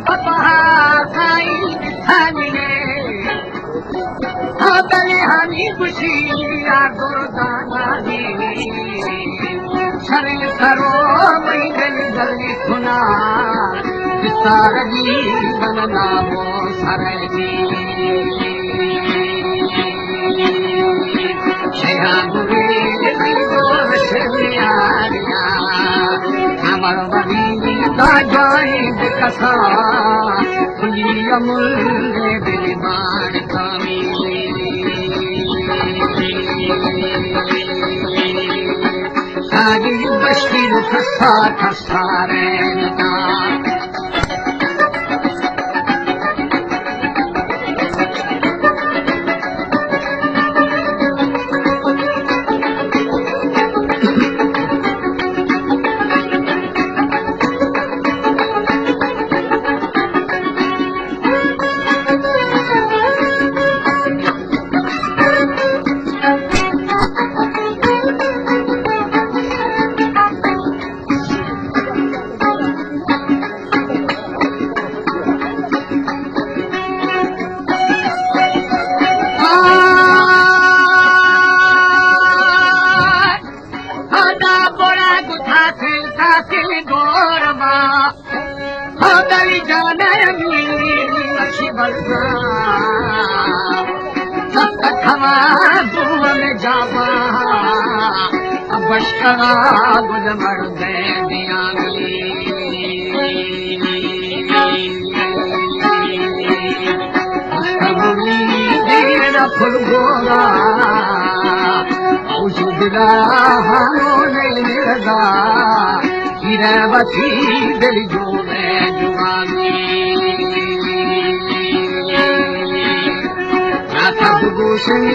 पपहा साई थाने हातले हानी खुशी आगो दानी शरण करो मैगल गली सुना सारजी बननामो सरजी शयागुरे हमर बनी जाए कसा खुली अमुल बेमान कामी सारी बस्ती खसा खसा रहना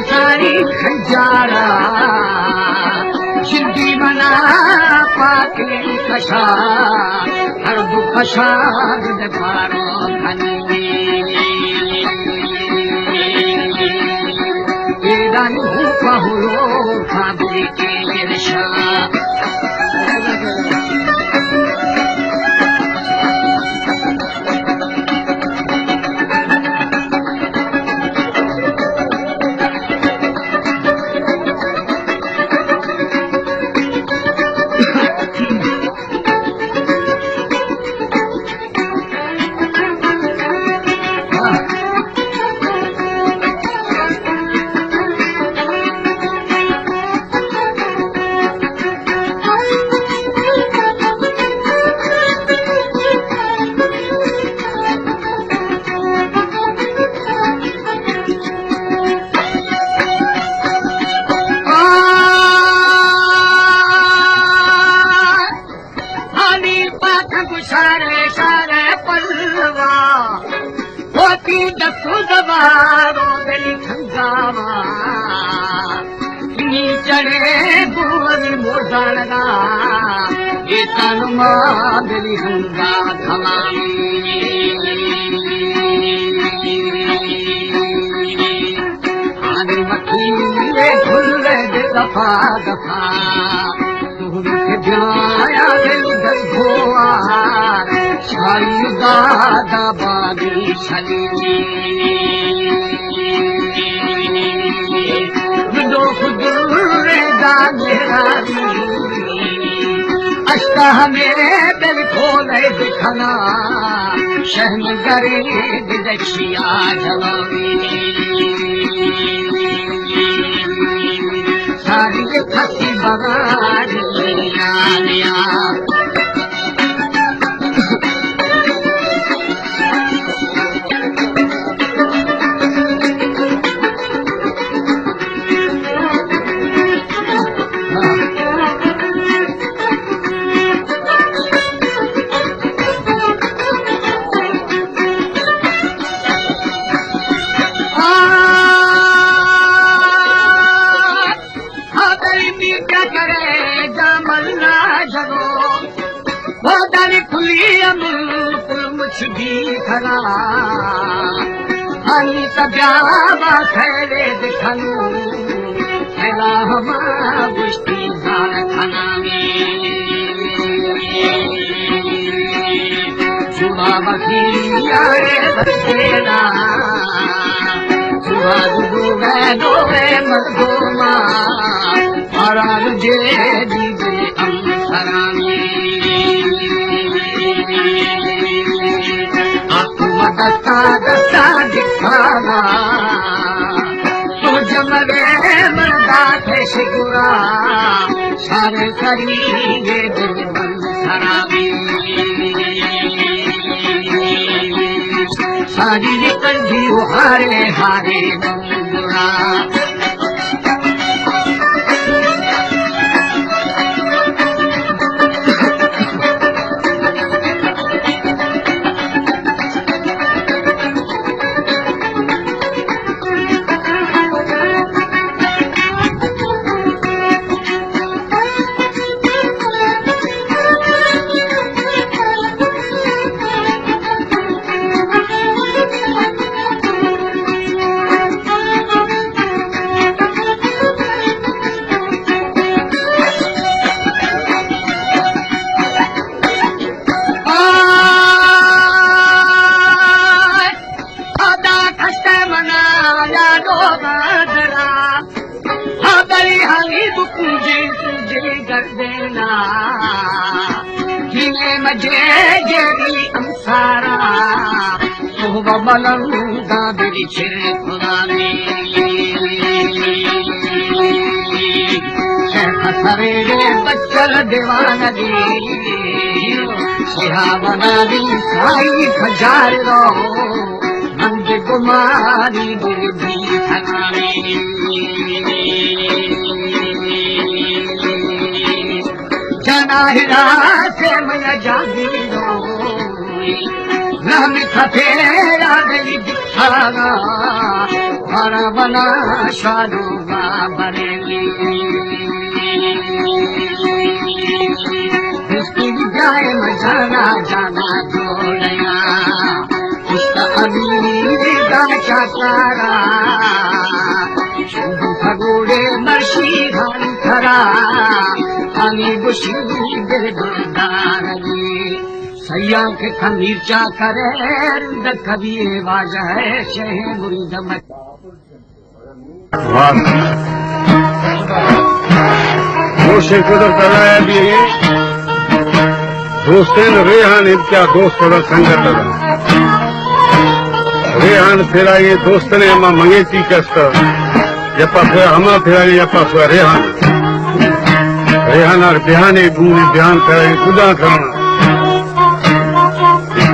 सारी खजारा जिंदगी बना पाके कशा हर दुखशा पारो पहुलो खाबे के निशा दफा दफा शाही दादा बागी छली अश्ता मेरे दिल खोले दिखना शहन गरे दिदशिया जलावी सारी थकी बगाड़ी लिया खरा हनी तब्याबा खैरे दिखनु खैला हमा गुश्ती जान खाना में बाबी यारे बसेरा सुबह डोबे मधुमा हरार जे दीजे अंसरानी आत्मा दस्ता दस्ता दिखाना तुझ मगे मरदा थे शिकुरा सारे करिए दिल अंसरानी सारी निकल भी हारे हारे मंगुरा मलंगा बिछे खुदा ने सवेरे बच्चल दीवानगी सिहावना दी साई खजार रो मंद कुमारी गिरदी थकाने जना हिरा से मैं जागी रो नाम खफेरा गई दिखाना हरा बना शादू बरेली इसकी जाए मजाना जाना जोड़िया उसका अमीर का चाकारा शुभ भगोड़े मर्शी घान खरा पानी बुशी गिरदारगी सैया के खमीरचा करे कभी बाजा है शहे मुरीद मत दोषे कुदर कराया भी दोस्तेन रेहान इनका दोस्त संगत रेहान फिरा ये दोस्त ने हम मंगेती कस्त यपा फिर हम फिरा यपा फिर रेहान और बिहाने दूर ध्यान करे खुदा करना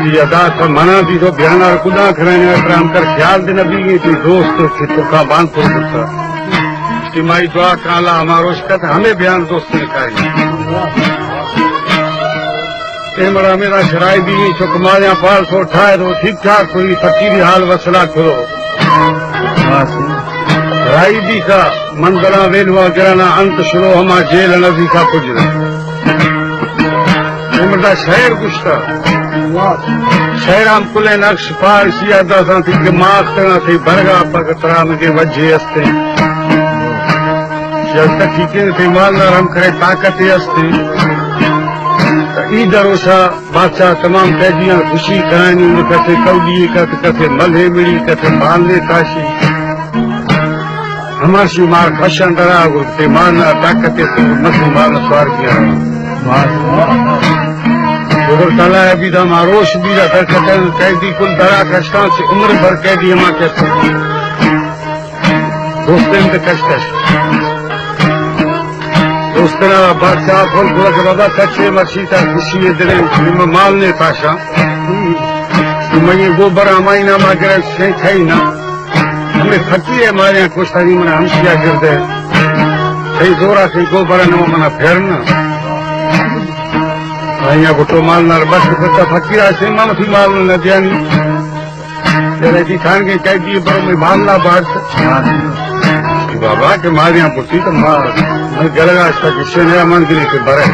अदा तो मना दी तो बयान और खुदा कराने हम कर ख्याल दिन भी थी दोस्त चित्तों का बांध तो माई दुआ काला हमारो शिकत हमें बयान दोस्त ने कही मरा मेरा शराय भी छो कमालियां पाल सो ठाए तो ठीक ठाक हुई फकीरी हाल वसला करो राई दी का मंदरा वेलुआ गिराना अंत शुरू हमा जेल नदी का कुछ मरदा शहर गुश्ता शहराम कुले नक्श पार सियादा थी के माख तरह थी भरगा पकतरा मुझे वजह अस्ते जब तक ठीक थे मालदार हम करे ताकत अस्ते ईद रोसा बादशाह तमाम कैदियां खुशी करानी कथे कौड़ी कथे मल्हे मिली कथे मालने ताशी हमारी मार खशन डरा गुरते मारना ताकत मसी मारना स्वार किया ताला अभी दम आरोश भी कैदी कुल दरा कष्टा से उम्र भर कैदी हमा कहते दोस्तन तो कष्ट दोस्तना बादशाह फल फुल के बाबा कच्चे मर्शी था खुशी दिले माल ने पाशा मैं गोबर हमारी ना मांगे से खाई ना हमें फकी है हमारे यहाँ कुछ तारी मना हमसिया गिरते सही जोरा से गोबर न मना फेरना અહીંયા ગોટો માલનાર બસ કરતા ફકીરા છે મામથી માલ નદ્યાની ત્યારે દી ખાન કે કઈ દી પર મે માલના બાદ બાબા કે મારિયા પુતી તો માર મે ગળગા સ્તા કિસે ને અમન ગરી કે ભરે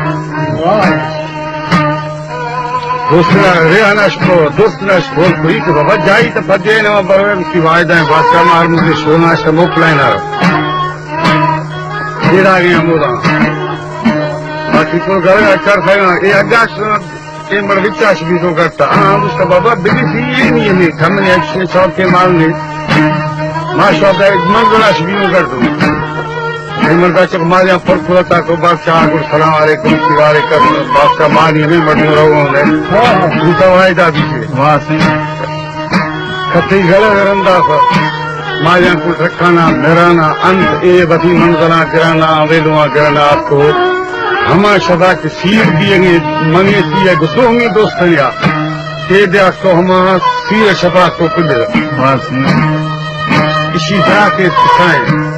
દોસ્તના રે અનાશકો દોસ્તના બોલ કોઈ કે બાબા જાય તો ફજે ને બરવે की वायदा बादशाह मार मुझे सोना से मोकलाइना तेरा गया मोदा बाकी को घर अच्छा खाएगा ये अगाश के मर विचाश भी तो करता उसका बाबा बिली थी नहीं है हमने अच्छे शौक के मालने माशा मंगलाश भी नहीं कर दूँ मर्दा चक मालिया फर खुलता को बादशाह को सलाम वालेकुम सिवारे कर बादशाह मानी में मरने रहो ने दूसरा वायदा भी थे वहाँ से कथी गले रंदा पर मालिया को रखाना मेराना अंत ए बधी मंगला गिराना वेलुआ गिराना आपको हमा शदा के सीर दिएंगे मंगे दिए गुस्सोंगे दोस्त या के दिया तो हम सीर शबा को कुछ इसी तरह के सिखाएं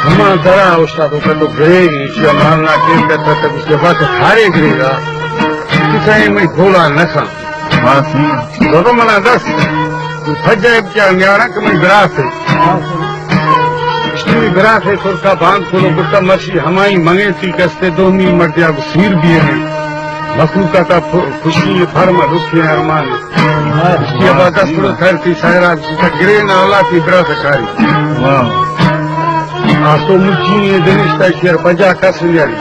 हमा दरा उसका तो गिरेगी इसी मारना के कहता तक उसके बाद खारे गिरेगा किसाई में घोड़ा न खा तो मना 10 फजाए क्या न्यारा कि मैं विरासत है विरासत है सुरखा बांध खोलो गुट्टा मर्सी हमारी मंगे थी कसते दोनी मर्दिया को सीर भी है मखलूका का खुशी फर्म रुखी अरमान इसकी आबाद सुर खैर थी शायरा गिरे ना अल्लाह की विरासत कारी आसो मुची दिनिश्ता शेर बजा कस लियारी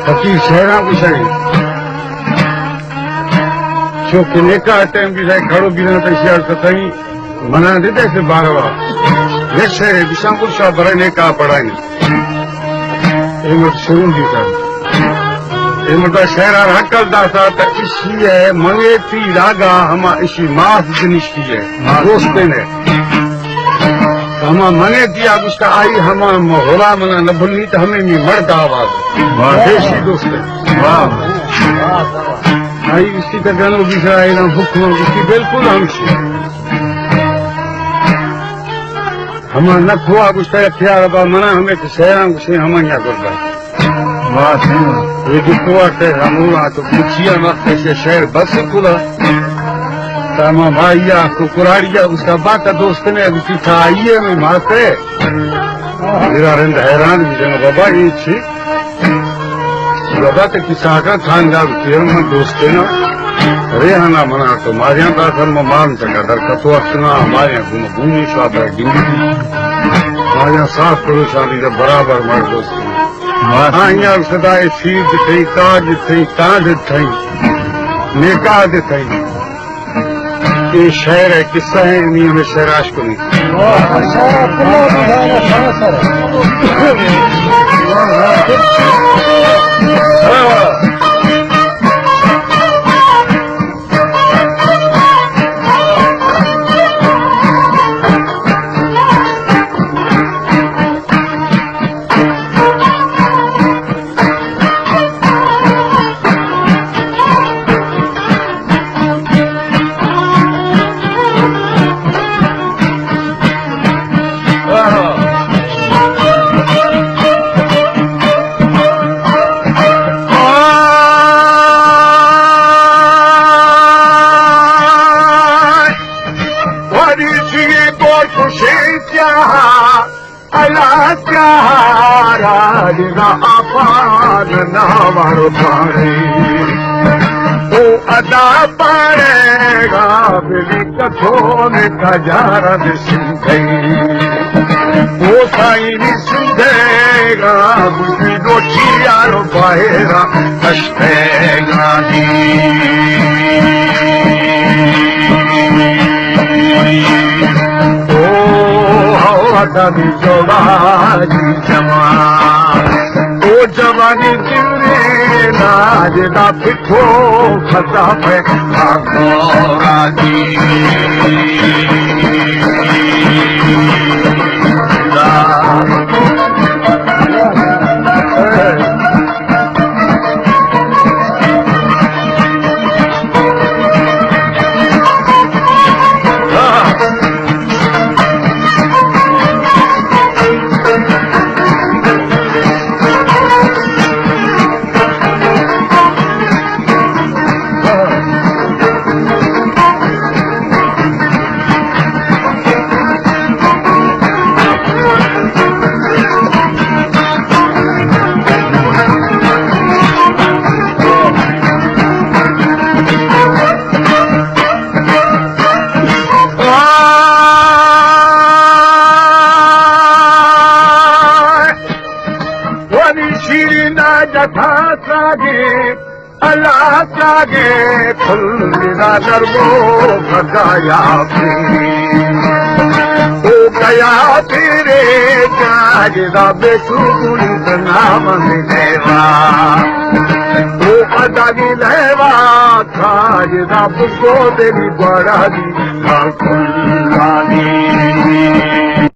फकीर शहरा को शरी जो कि नेका टाइम भी है खड़ो भी ना तैयार सताई मना देते से 12 नेक्स्ट शहर बिशापुर शाह बड़े नेका पढ़ाई एमत शुरू दी था एमत शहरा हकल दासा त इसी है मंगेती रागा हमा इसी मास दिनिश्ती है दोस्ते ने हमा मने दिया उसका आई हमा होला मना न भूली तो हमें भी मर्द आवाज देशी दोस्त आई इसकी का गानों भी आई ना भूख में उसकी बिल्कुल हमशी हमारा न खुआ कुछ प्यार बा मना हमें तो शहरा कुछ हम यहाँ करता ये जो खुआ से हम तो कुछिया वक्त से शहर बस खुला तामा भाइया कुकुराड़िया उसका बात दोस्त ने उसकी खाइए में मारते मेरा रंग हैरान भी जंग बाबा ये छी बाबा के किसा का खानदार तेरे में दोस्त ना रेहाना मना तो मारिया का घर में मान सका दर कतो अक्सना हमारे घूमी स्वाद गिंदी मारिया साफ पड़ोसानी जब बराबर मार दोस्त हाँ यहाँ सदाए सीध थी ताज थी ताज थी नेकाद थी ये शहर है किस्सा है नहीं हमें शहराश को नहीं तो अदा पड़ेगा बिली कथों में कजारा सिंधई वो साई सिंधेगा बुझी रोटी यारो बाहेरा कष्टेगा कभी जवानी जमा ओ जवानी जिवरे नाजदा पिठो खता पे राजी अल्लाह जागे खुलदा दरबो भगाया ओ गया तेरे जागदा बेसुकुनी नाम देवा ओ अदागी लेवा जागदा बुको तेरी बड़ा दी खुल्ला दी